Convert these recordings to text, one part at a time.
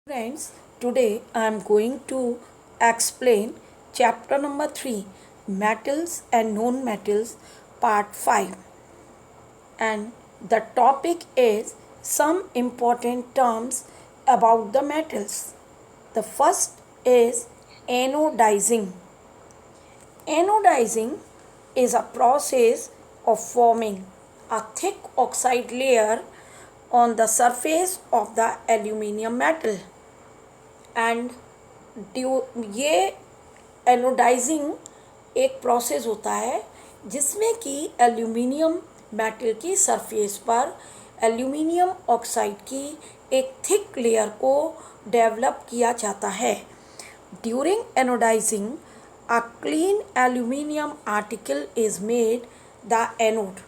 Friends, today I am going to explain chapter number 3, Metals and Non-Metals, part 5. And the topic is some important terms about the metals. The first is anodizing. Anodizing is a process of forming a thick oxide layer on the surface of the aluminium metal. And ये anodising एक process होता है जिसमें कि aluminium metal की surface पर aluminium oxide की एक थिक लेयर को डेवलप किया जाता है. During anodising a clean aluminium article is made, the anode,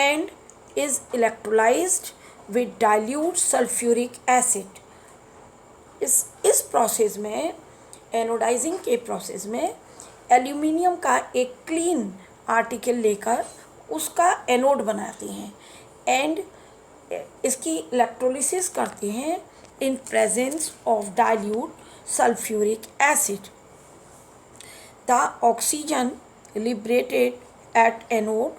and is electrolyzed with dilute sulfuric acid. इस प्रोसेस में एनोडाइजिंग के प्रोसेस में एल्यूमिनियम का एक क्लीन आर्टिकल लेकर उसका एनोड बनाते हैं एंड इसकी इलेक्ट्रोलिसिस करते हैं in presence of dilute sulphuric acid. The oxygen liberated at anode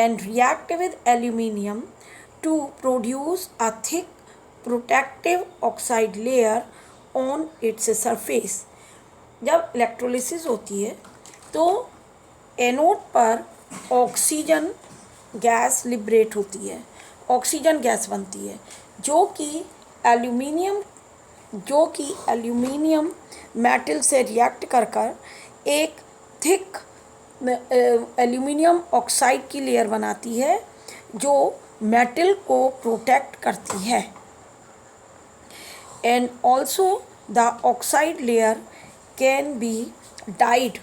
and react with aluminium to produce a thick protective oxide layer on its surface. जब इलेक्ट्रोलिसिस होती है तो एनोड पर ऑक्सीजन गैस लिबरेट होती है, oxygen gas बनती है जो कि एल्यूमिनियम मेटल से रिएक्ट कर एक थिक एल्यूमिनियम ऑक्साइड की लेयर बनाती है जो मेटल को प्रोटेक्ट करती है. And also the oxide layer can be dyed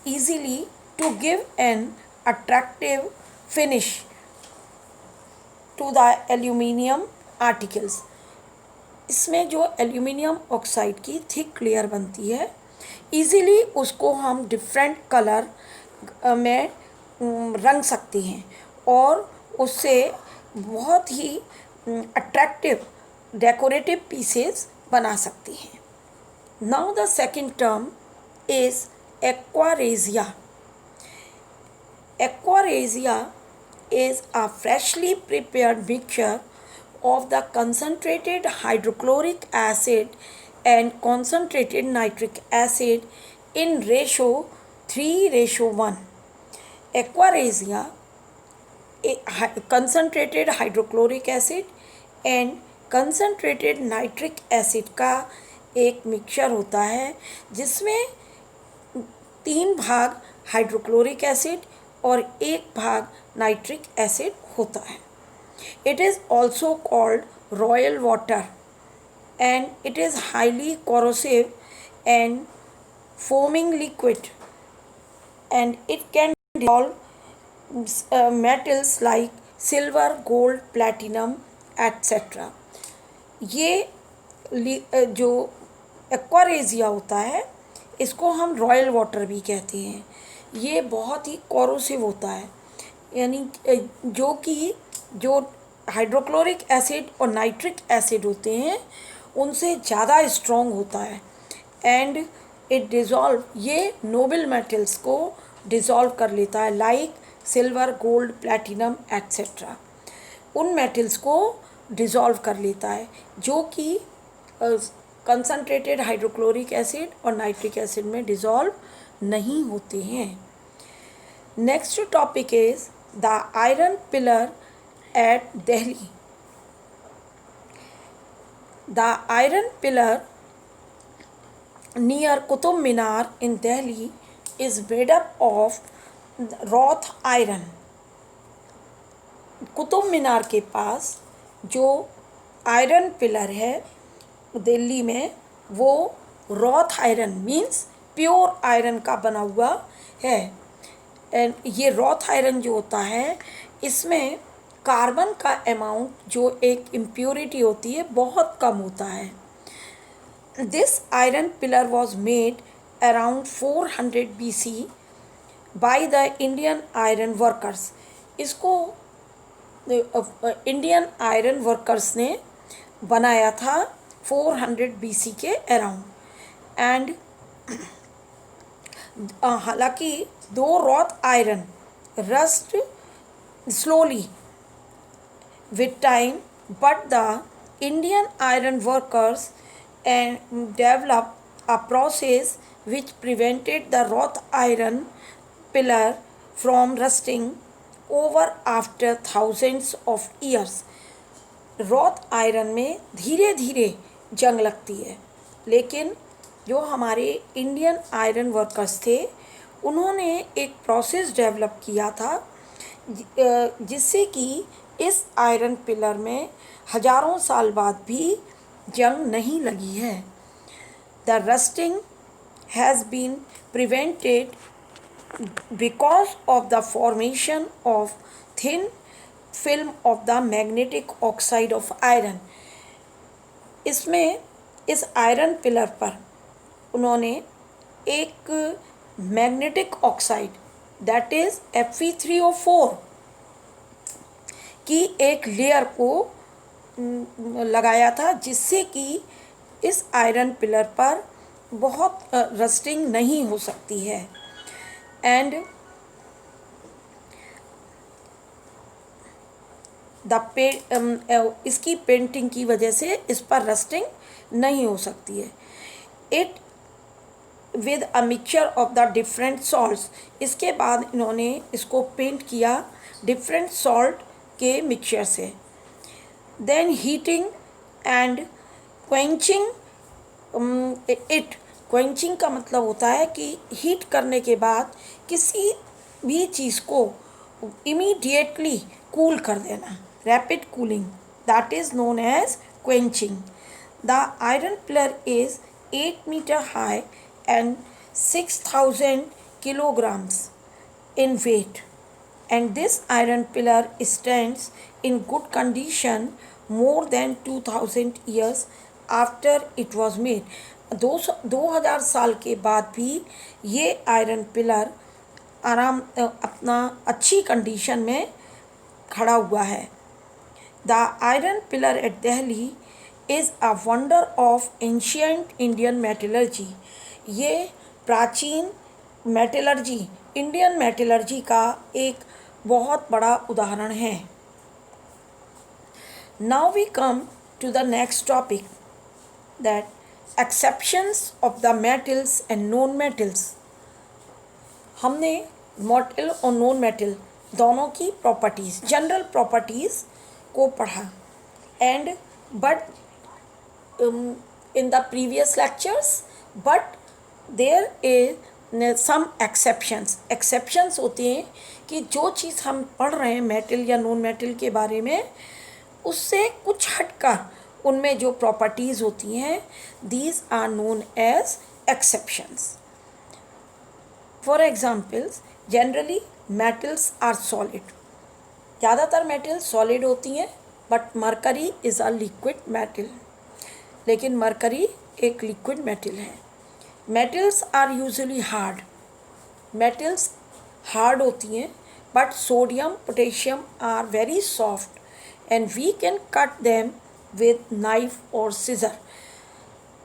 easily to give an attractive finish to the aluminium articles. इसमें जो एल्यूमिनियम ऑक्साइड की थिक लेयर बनती है इजीली उसको हम डिफरेंट कलर में रंग सकते हैं और उससे बहुत ही अट्रैक्टिव डेकोरेटिव पीसेस बना सकते हैं. Now the second term is aqua regia. Aqua regia is a freshly prepared mixture of the concentrated hydrochloric acid and concentrated nitric acid in ratio 3:1. Aquaresia, concentrated hydrochloric acid and concentrated nitric acid का एक mixture होता है जिसमें 3 भाग hydrochloric acid और 1 भाग nitric acid होता है. It is also called royal water and it is highly corrosive and foaming liquid and it can dissolve metals like silver, gold, platinum etcetera. ये जो एक्वारेजिया होता है इसको हम रॉयल वाटर भी कहते हैं. ये बहुत ही कोरोसिव होता है यानी जो हाइड्रोक्लोरिक एसिड और नाइट्रिक एसिड होते हैं उनसे ज़्यादा स्ट्रॉन्ग होता है एंड इट डिज़ोल्व, ये नोबल मेटल्स को डिज़ोल्व कर लेता है like silver, gold, platinum etcetera. उन मेटल्स को डिज़ोल्व कर लेता है जो कि कंसनट्रेटेड हाइड्रोक्लोरिक एसिड और नाइट्रिक एसिड में डिज़ोल्व नहीं होते हैं. Next topic is the iron pillar at Delhi. The iron pillar near Qutub Minar in Delhi is made up of wrought iron. Qutub Minar के पास जो आयरन पिलर है दिल्ली में वो wrought iron means pure iron का बना हुआ है. एंड ये रॉथ आयरन जो होता है इसमें कार्बन का अमाउंट जो एक इम्प्योरिटी होती है बहुत कम होता है. This iron pillar was made around 400 BC by the Indian iron workers. इसको इंडियन आयरन वर्कर्स ने बनाया था 400 BC के अराउंड। एंड हालांकि though wrought iron rust slowly with time, but the Indian iron workers and developed a process which prevented the wrought iron pillar from rusting over after thousands of years. Wrought iron में धीरे धीरे जंग लगती है, लेकिन जो हमारे Indian iron workers थे उन्होंने एक प्रोसेस डेवलप किया था जिससे कि इस आयरन पिलर में हजारों साल बाद भी जंग नहीं लगी है। The rusting has been prevented because of the formation of thin film of the magnetic oxide of iron. इसमें इस आयरन पिलर पर उन्होंने एक magnetic oxide that is Fe3O4 की एक लेयर को लगाया था, जिससे कि इस आयरन पिलर पर बहुत रस्टिंग नहीं हो सकती है। एंड इसकी पेंटिंग की वजह से इस पर रस्टिंग नहीं हो सकती है। It with a mixture of the different salts, इसके बाद इन्होंने इसको पेंट किया डिफरेंट सॉल्ट के मिक्सचर से। Then heating and quenching it, quenching का मतलब होता है कि हीट करने के बाद किसी भी चीज़ को इमीडिएटली कूल कर देना, rapid cooling, that is known as quenching. The iron pillar is 8 metre high and 6,000 kilograms in weight, and this iron pillar stands in good condition more than 2,000 years after it was made. 2000 साल के बाद भी ये iron pillar अपना अच्छी condition में खड़ा हुआ है। The iron pillar at Delhi is a wonder of ancient Indian metallurgy. ये प्राचीन मेटलर्जी, इंडियन मेटलर्जी का एक बहुत बड़ा उदाहरण है। Now we come to the next topic, that exceptions of the metals and non metals. हमने मेटल और नॉन मेटल दोनों की प्रॉपर्टीज़, जनरल प्रॉपर्टीज़ को पढ़ा। And but in the previous lectures, but there is some exceptions होती हैं कि जो चीज़ हम पढ़ रहे हैं मेटल या नॉन मेटल के बारे में, उससे कुछ हटकर उनमें जो प्रॉपर्टीज़ होती हैं, these are known as exceptions. For examples, generally metals are solid, ज़्यादातर मेटल सॉलिड होती हैं, but mercury is a liquid metal, लेकिन मरकरी एक लिक्विड मेटल है। Metals are usually hard, metals hard होती हैं, but sodium potassium are very soft and we can cut them with knife और scissor.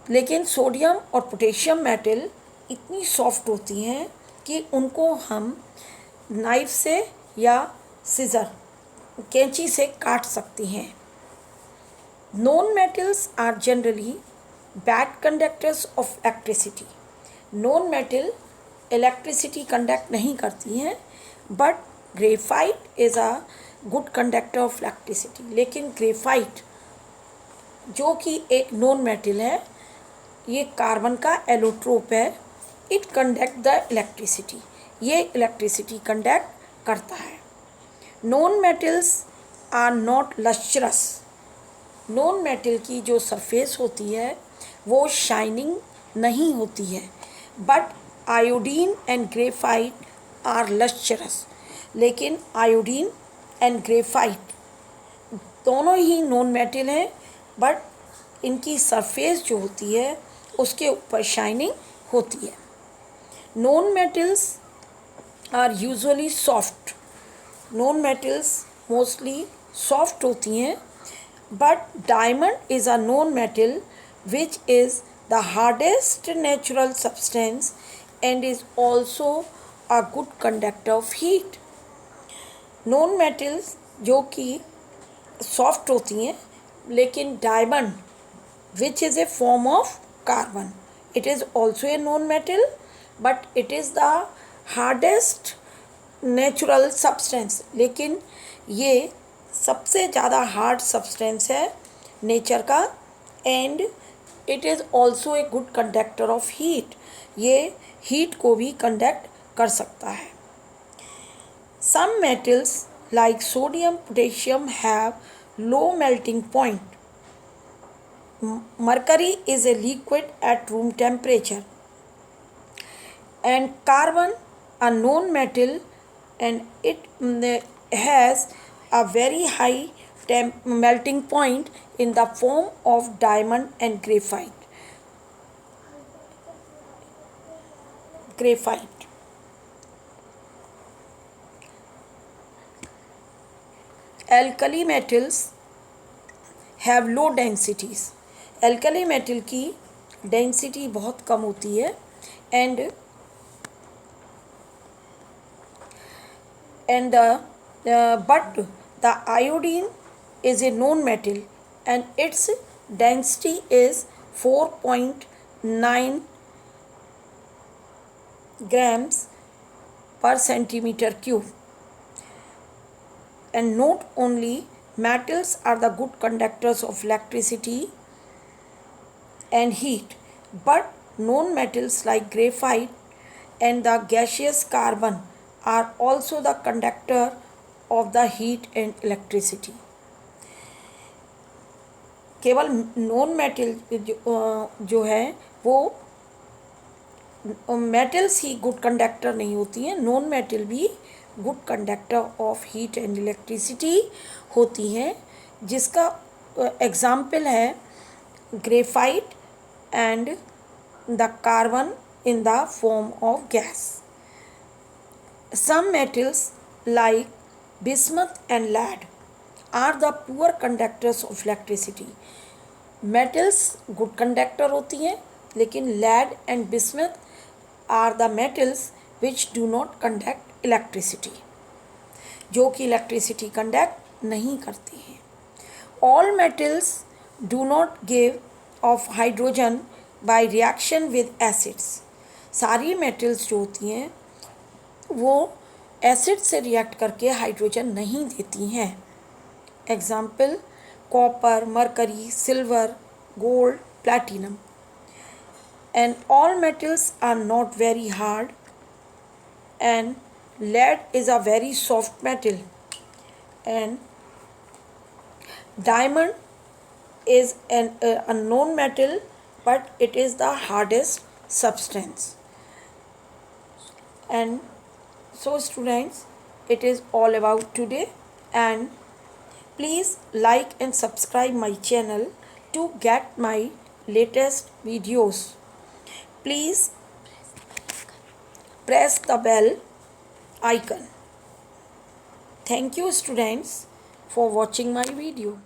लेकिन sodium और पोटेशियम मेटल इतनी soft होती हैं कि उनको हम नाइफ से या सीजर, कैंची से काट सकती हैं। Non metals are generally bad conductors of electricity. Non metal electricity conduct नहीं करती हैं, but graphite is a good conductor of electricity. लेकिन ग्रेफाइट जो कि एक नॉन मेटल है, ये कार्बन का एलोट्रोप है, इट कंडक्ट द इलेक्ट्रिसिटी, ये इलेक्ट्रिसिटी कंडक्ट करता है। Non metals are not lustrous, non metal की जो सरफेस होती है वो शाइनिंग नहीं होती है, but iodine and graphite are lustrous. लेकिन आयोडीन एंड ग्रेफाइट दोनों ही नॉन मेटल हैं, बट इनकी सरफेस जो होती है उसके ऊपर शाइनिंग होती है। Non metals are usually soft, non metals mostly soft होती हैं, but diamond is a known metal which is the hardest natural substance and is also a good conductor of heat. Non metals जो कि soft होती हैं, लेकिन diamond which is a form of carbon, it is also a non metal but it is the hardest natural substance, लेकिन ये सबसे ज़्यादा hard substance है नेचर का and it is also a good conductor of heat, ये heat को भी conduct कर सकता है. Some metals like sodium, potassium have low melting point. Mercury is a liquid at room temperature. And carbon, a known metal, and it has a very high melting point in the form of diamond and graphite. Alkali metals have low densities. Alkali metal की density बहुत कम होती है and but the iodine is a known metal and its density is 4.9 grams per centimeter cube. And not only metals are the good conductors of electricity and heat, but non-metals like graphite and the gaseous carbon are also the conductor of the heat and electricity. केवल non metal जो है वो metals ही good conductor नहीं होती हैं, non metal भी good conductor of heat and electricity होती हैं, जिसका एग्जाम्पल है graphite and the carbon in the form of gas. Some metals like bismuth and lead are the poor conductors of electricity. Metals good conductor होती हैं, लेकिन lead and bismuth are the metals which do not conduct electricity, जो कि electricity conduct नहीं करती हैं. All metals do not give off hydrogen by reaction with acids. सारी metals जो होती हैं वो एसिड से रिएक्ट करके हाइड्रोजन नहीं देती हैं. Example copper, mercury, silver, gold, platinum. And all metals are not very hard and lead is a very soft metal and diamond is a known metal but it is the hardest substance. And so students, it is all about today, and please like and subscribe my channel to get my latest videos. Please press the bell icon. Thank you students for watching my video.